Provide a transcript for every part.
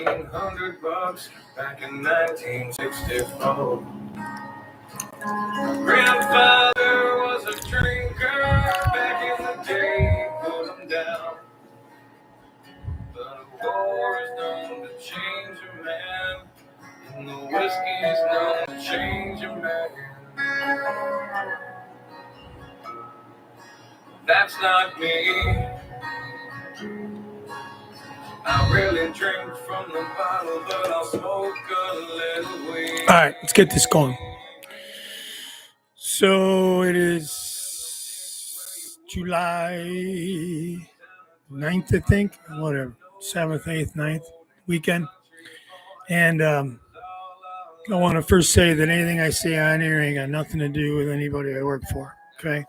$1,500 back in 1964. Grandfather was a drinker back in the day, put him down. But a war is known to change a man, and the whiskey's known to change a man. That's not me. I really drink from the bottle, but I'll smoke a little weed. All right, let's get this going. So it is July 9th, I think, whatever, 7th, 8th, 9th weekend. And I want to first say that anything I say on here ain't got nothing to do with anybody I work for, okay?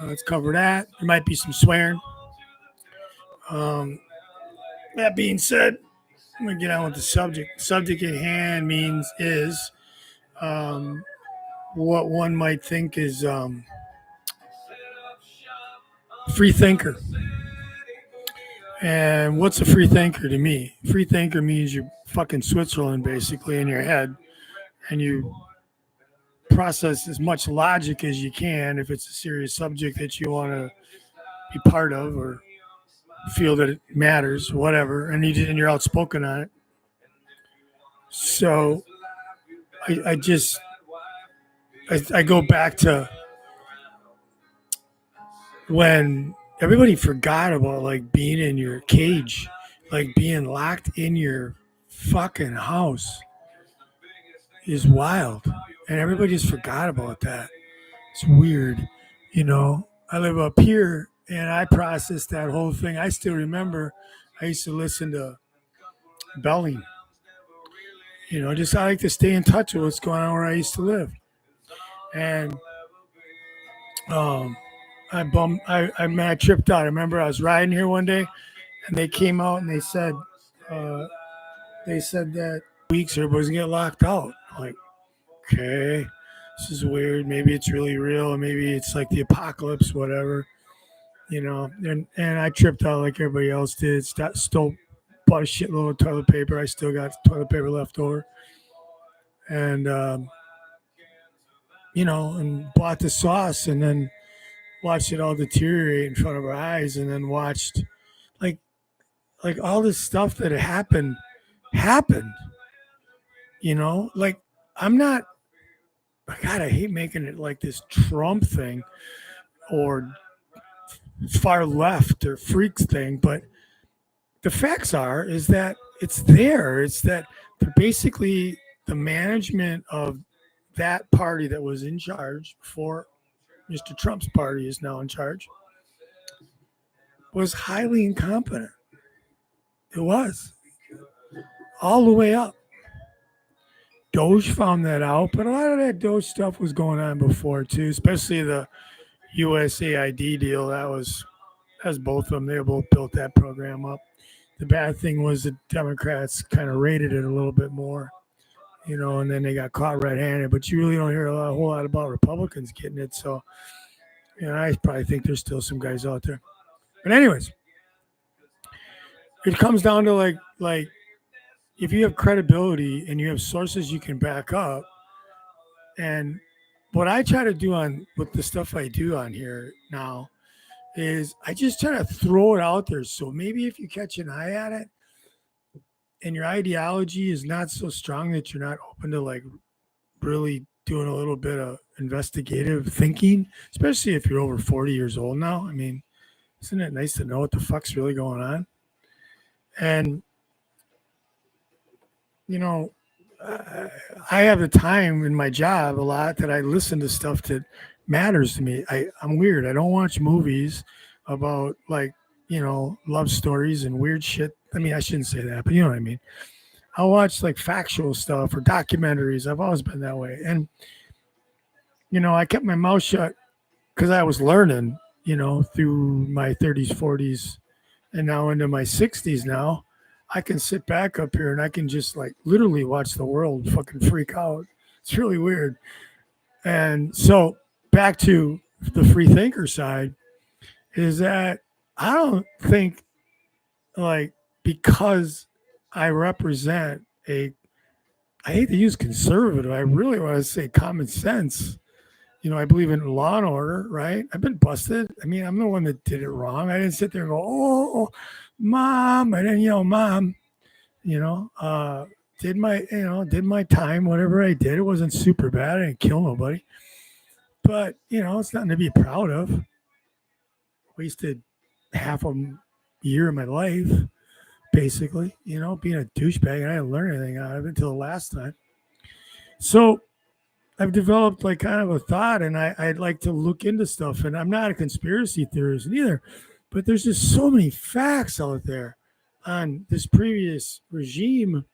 Let's cover that. There might be some swearing. That being said, I'm going to get on with the subject. The subject at hand is what one might think is free thinker. And what's a free thinker to me? Free thinker means you're fucking Switzerland basically in your head, and you process as much logic as you can if it's a serious subject that you want to be part of or feel that it matters, whatever, and you're outspoken on it. So I go back to when everybody forgot about like being in your cage, like being locked in your fucking house is wild. And everybody just forgot about that. It's weird. You know, I live up here and I processed that whole thing. I still remember I used to listen to Belling. You know, just I like to stay in touch with what's going on where I used to live. And I tripped out. I remember I was riding here one day and they came out and they said that weeks everybody's gonna get locked out. I'm like, okay, this is weird. Maybe it's really real, or maybe it's like the apocalypse, whatever. You know, and I tripped out like everybody else did. Stole, bought a shitload of toilet paper. I still got toilet paper left over, and you know, and bought the sauce, and then watched it all deteriorate in front of our eyes, and then watched like all this stuff that happened. You know, like God, I hate making it like this Trump thing or far left or freaks thing, but the facts is that it's there. It's that basically the management of that party that was in charge before Mr. Trump's party is now in charge was highly incompetent. It was all the way up. Doge found that out, but a lot of that Doge stuff was going on before too, especially the USAID deal. That's both of them. They both built that program up. The bad thing was the Democrats kind of rated it a little bit more, you know, and then they got caught red-handed. But you really don't hear a whole lot about Republicans getting it. So, you know, I probably think there's still some guys out there. But anyways, it comes down to like if you have credibility and you have sources you can back up, and what I try to do with the stuff I do on here now is I just try to throw it out there. So maybe if you catch an eye at it and your ideology is not so strong that you're not open to like really doing a little bit of investigative thinking, especially if you're over 40 years old now. I mean, isn't it nice to know what the fuck's really going on? And, you know, I have the time in my job a lot that I listen to stuff that matters to me. I'm weird. I don't watch movies about like, you know, love stories and weird shit. I mean, I shouldn't say that, but you know what I mean. I'll watch like factual stuff or documentaries. I've always been that way. And, you know, I kept my mouth shut because I was learning, you know, through my 30s, 40s, and now into my 60s now. I can sit back up here and I can just like literally watch the world fucking freak out. It's really weird. And so back to the free thinker side is that I don't think like because I represent a, I hate to use conservative, I really want to say common sense. I believe in law and order, right? I've been busted. I mean, I'm the one that did it wrong. I didn't sit there and go, oh, mom. I didn't yell, mom, you know, uh, did my time, whatever I did. It wasn't super bad. I didn't kill nobody, but, it's nothing to be proud of. Wasted half a year of my life, basically, being a douchebag. And I didn't learn anything out of it until the last time. So I've developed like kind of a thought, and I'd like to look into stuff. And I'm not a conspiracy theorist either, but there's just so many facts out there on this previous regime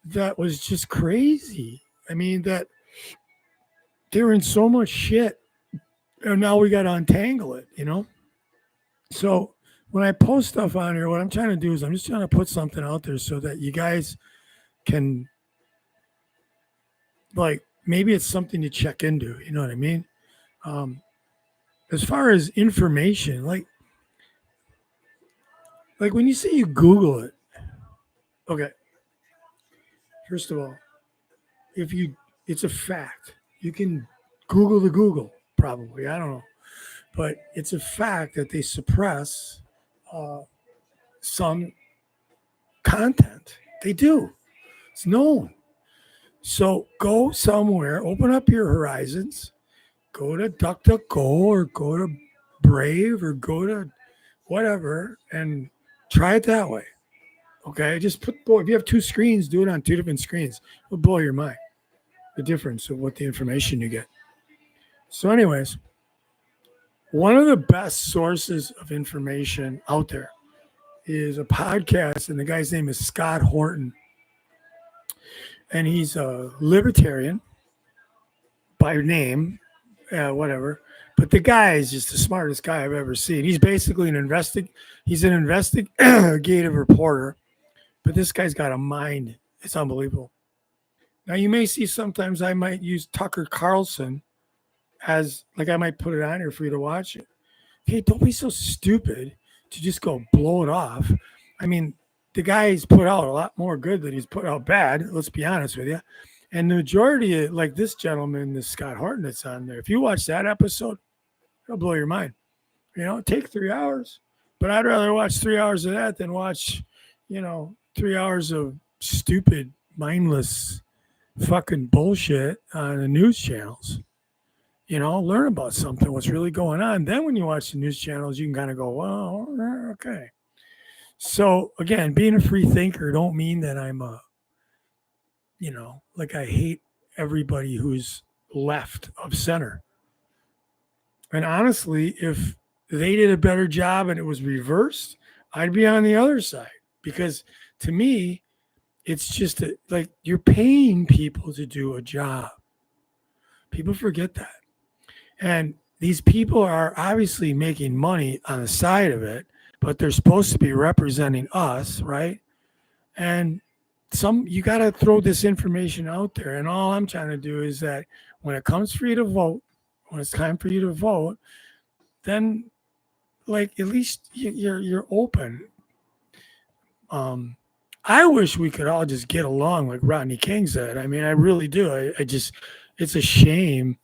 that was just crazy. I mean, that they're in so much shit, and now we got to untangle it. So when I post stuff on here, what I'm trying to do is I'm just trying to put something out there so that you guys can, like, maybe it's something to check into. You know what I mean? As far as information, like when you say you Google it, okay. First of all, if you, it's a fact. You can Google the Google, probably. I don't know, but it's a fact that they suppress uh, some content. They do. It's known. So go somewhere, open up your horizons, go to DuckDuckGo or go to Brave or go to whatever and try it that way. Okay, just if you have two screens, do it on two different screens. It'll blow your mind, the difference of what the information you get. So, anyways, one of the best sources of information out there is a podcast, and the guy's name is Scott Horton, and he's a libertarian by name, whatever. But the guy is just the smartest guy I've ever seen. He's basically he's an investigative reporter, but this guy's got a mind. It's unbelievable. Now you may see sometimes I might use Tucker Carlson as, like, I might put it on here for you to watch it. Hey, don't be so stupid to just go blow it off. I mean, the guy's put out a lot more good than he's put out bad. Let's be honest with you. And the majority of, like this gentleman, this Scott Horton that's on there, if you watch that episode, it'll blow your mind. Take 3 hours, but I'd rather watch 3 hours of that than watch, 3 hours of stupid, mindless fucking bullshit on the news channels. Learn about something, what's really going on. Then when you watch the news channels, you can kind of go, well, okay. So again, being a free thinker don't mean that I'm like I hate everybody who's left of center. And honestly, if they did a better job and it was reversed, I'd be on the other side, because to me, it's just like you're paying people to do a job. People forget that. And these people are obviously making money on the side of it, but they're supposed to be representing us, right? And you got to throw this information out there. And all I'm trying to do is that when it comes for you to vote, when it's time for you to vote, then, like, at least you're open. I wish we could all just get along like Rodney King said. I mean, I really do. I just, it's a shame.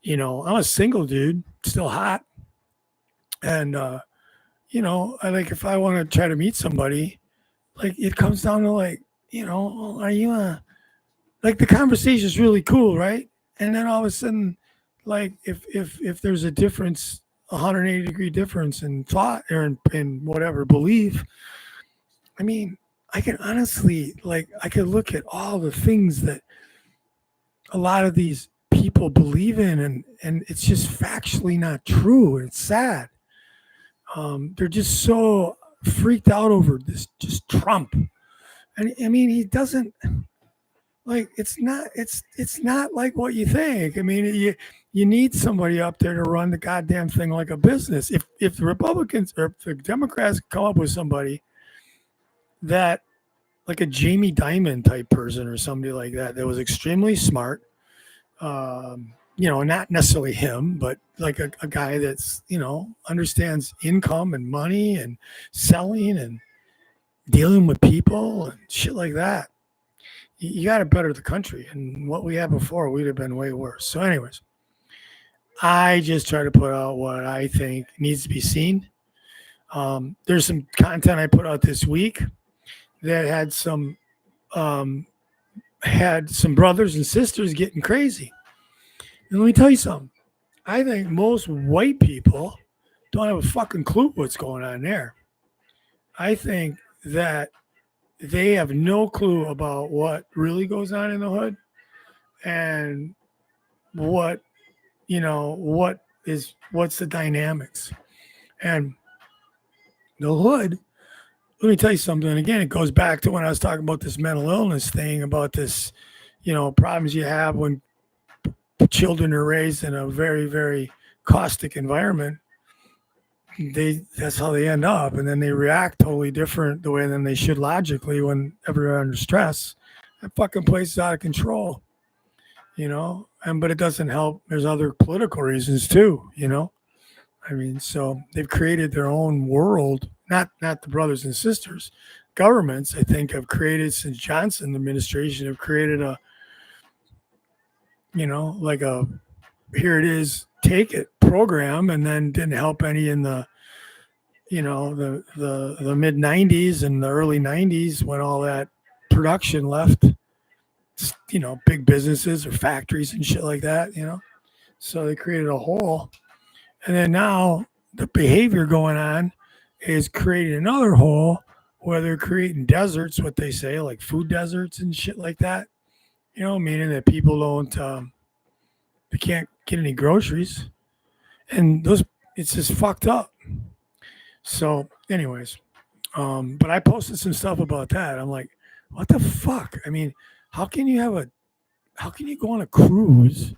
I'm a single dude, still hot. And, I like, if I want to try to meet somebody, like, it comes down to, like, are you like, the conversation is really cool, right? And then all of a sudden, like, if there's a difference, 180-degree difference in thought or in whatever belief, I mean, I can honestly, like, I could look at all the things that a lot of these people believe in, and it's just factually not true. It's sad. They're just so freaked out over this, just Trump. And I mean, he doesn't, like, it's not like what you think. I mean, you need somebody up there to run the goddamn thing like a business. If the Republicans or if the Democrats come up with somebody that, like a Jamie Dimon type person or somebody like that was extremely smart, not necessarily him, but like a guy that's, understands income and money and selling and dealing with people and shit like that. You got to better the country. And what we had before, we'd have been way worse. So, anyways, I just try to put out what I think needs to be seen. There's some content I put out this week that um, had some brothers and sisters getting crazy. And let me tell you something. I think most white people don't have a fucking clue what's going on there. I think that they have no clue about what really goes on in the hood and what what's the dynamics. And the hood, let me tell you something. And again, it goes back to when I was talking about this mental illness thing, about this, problems you have when children are raised in a very, very caustic environment. That's how they end up, and then they react totally different the way than they should logically when they're under stress. That fucking place is out of control, but it doesn't help. There's other political reasons too. I mean, so they've created their own world. Not the brothers and sisters. Governments, I think, have created, since Johnson administration, have created like a here it is, take it program, and then didn't help any in the the mid 90s and the early 90s when all that production left, big businesses or factories and shit like that. So they created a hole. And then now the behavior going on is creating another hole where they're creating deserts, what they say, like food deserts and shit like that. Meaning that people they can't get any groceries. And it's just fucked up. So, anyways, but I posted some stuff about that. I'm like, what the fuck? I mean, how can you go on a cruise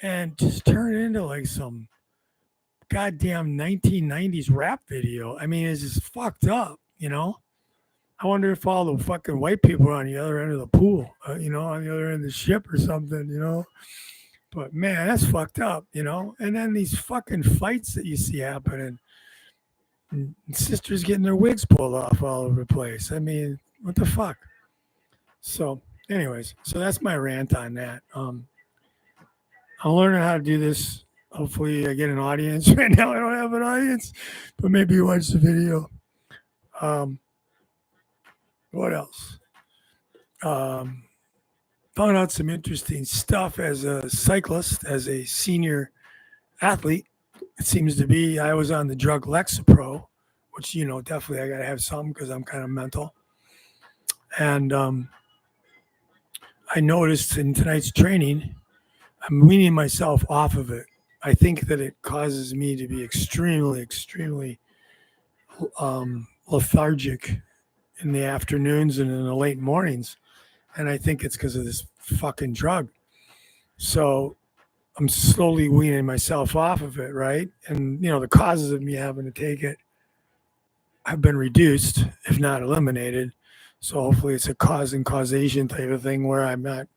and just turn it into like some goddamn 1990s rap video? I mean, it's just fucked up. I wonder if all the fucking white people are on the other end of the pool, on the other end of the ship or something. But man, that's fucked up. And then these fucking fights that you see happening, and sisters getting their wigs pulled off all over the place. I mean, what the fuck? So, anyways, that's my rant on that. I'm learning how to do this. Hopefully, I get an audience. Right now, I don't have an audience, but maybe you watch the video. What else? Found out some interesting stuff as a cyclist, as a senior athlete. It seems to be I was on the drug Lexapro, which definitely I got to have some because I'm kind of mental. And I noticed in tonight's training, I'm weaning myself off of it. I think that it causes me to be extremely, extremely lethargic in the afternoons and in the late mornings. And I think it's because of this fucking drug. So I'm slowly weaning myself off of it, right? And, the causes of me having to take it have been reduced, if not eliminated. So hopefully it's a cause and causation type of thing where I'm not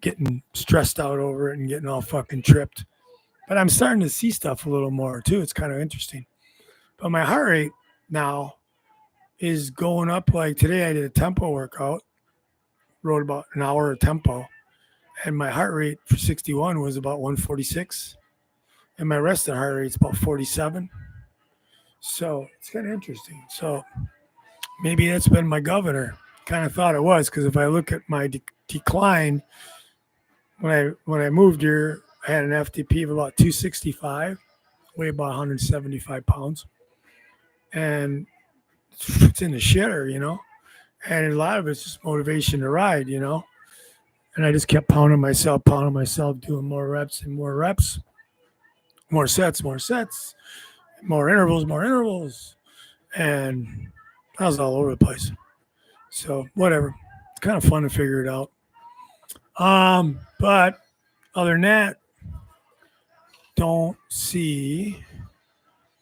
getting stressed out over it and getting all fucking tripped. But I'm starting to see stuff a little more too. It's kind of interesting. But my heart rate now is going up. Like today I did a tempo workout, rode about an hour of tempo, and my heart rate for 61 was about 146. And my resting heart rate is about 47. So it's kind of interesting. So maybe that's been my governor. Kind of thought it was, because if I look at my decline, when I moved here, I had an FTP of about 265, weigh about 175 pounds, and it's in the shitter. And a lot of it's just motivation to ride. And I just kept pounding myself, doing more reps and more reps, more sets, more intervals, and I was all over the place. So whatever, it's kind of fun to figure it out. But other than that, don't see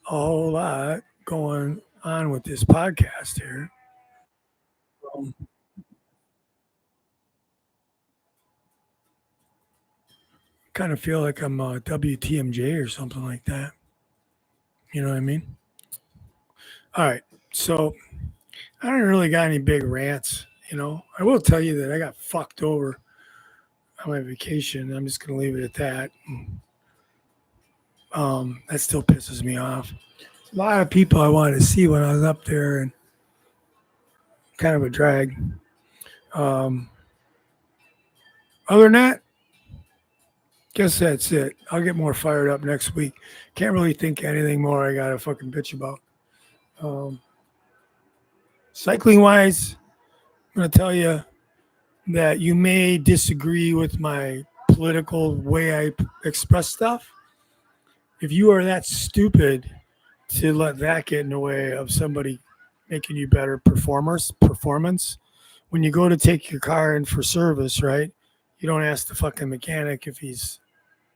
a whole lot going on with this podcast here. Kind of feel like I'm a WTMJ or something like that. You know what I mean? All right. So I don't really got any big rants. I will tell you that I got fucked over on my vacation. I'm just going to leave it at that. That still pisses me off. A lot of people I wanted to see when I was up there, and kind of a drag. Um, Other than that, guess that's it. I'll get more fired up next week. Can't really think of anything more I got to fucking bitch about. Um, Cycling wise, I'm going to tell you that you may disagree with my political way I express stuff. If you are that stupid to let that get in the way of somebody making you better performance, when you go to take your car in for service, right? You don't ask the fucking mechanic if he's,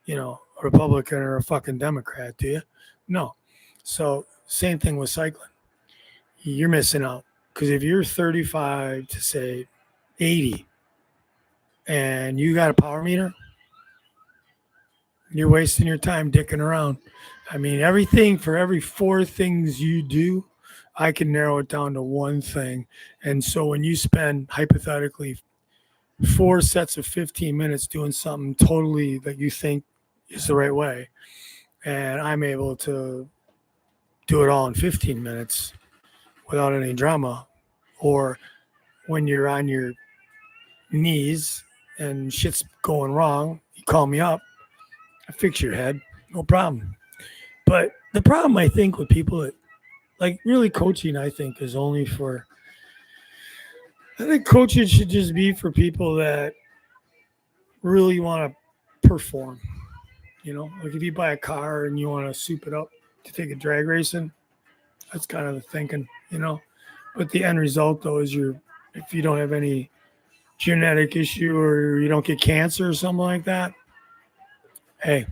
a Republican or a fucking Democrat, do you? No. So same thing with cycling. You're missing out because if you're 35 to say 80 and you got a power meter, you're wasting your time dicking around. I mean, everything for every four things you do, I can narrow it down to one thing. And so when you spend hypothetically four sets of 15 minutes doing something totally that you think is the right way, and I'm able to do it all in 15 minutes without any drama, or when you're on your knees and shit's going wrong, you call me up, I fix your head, no problem. But the problem I think with people that like really coaching, I think is only for. I think coaching should just be for people that really want to perform. Like if you buy a car and you want to soup it up to take a drag racing, that's kind of the thinking. But the end result though is if you don't have any genetic issue or you don't get cancer or something like that, hey,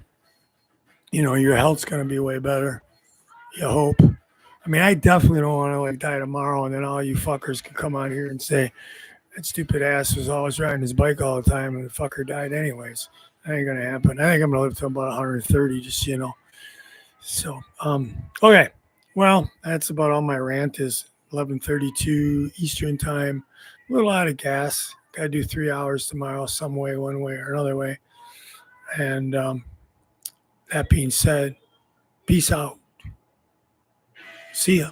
your health's gonna be way better. You hope. I mean, I definitely don't want to like die tomorrow, and then all you fuckers can come out here and say that stupid ass was always riding his bike all the time, and the fucker died anyways. That ain't gonna happen. I think I'm gonna live to about 130, just so you know. So, okay. Well, that's about all my rant is. 11:32 Eastern time. A little out of gas. Got to do 3 hours tomorrow, some way, one way or another way. And that being said, peace out. See ya.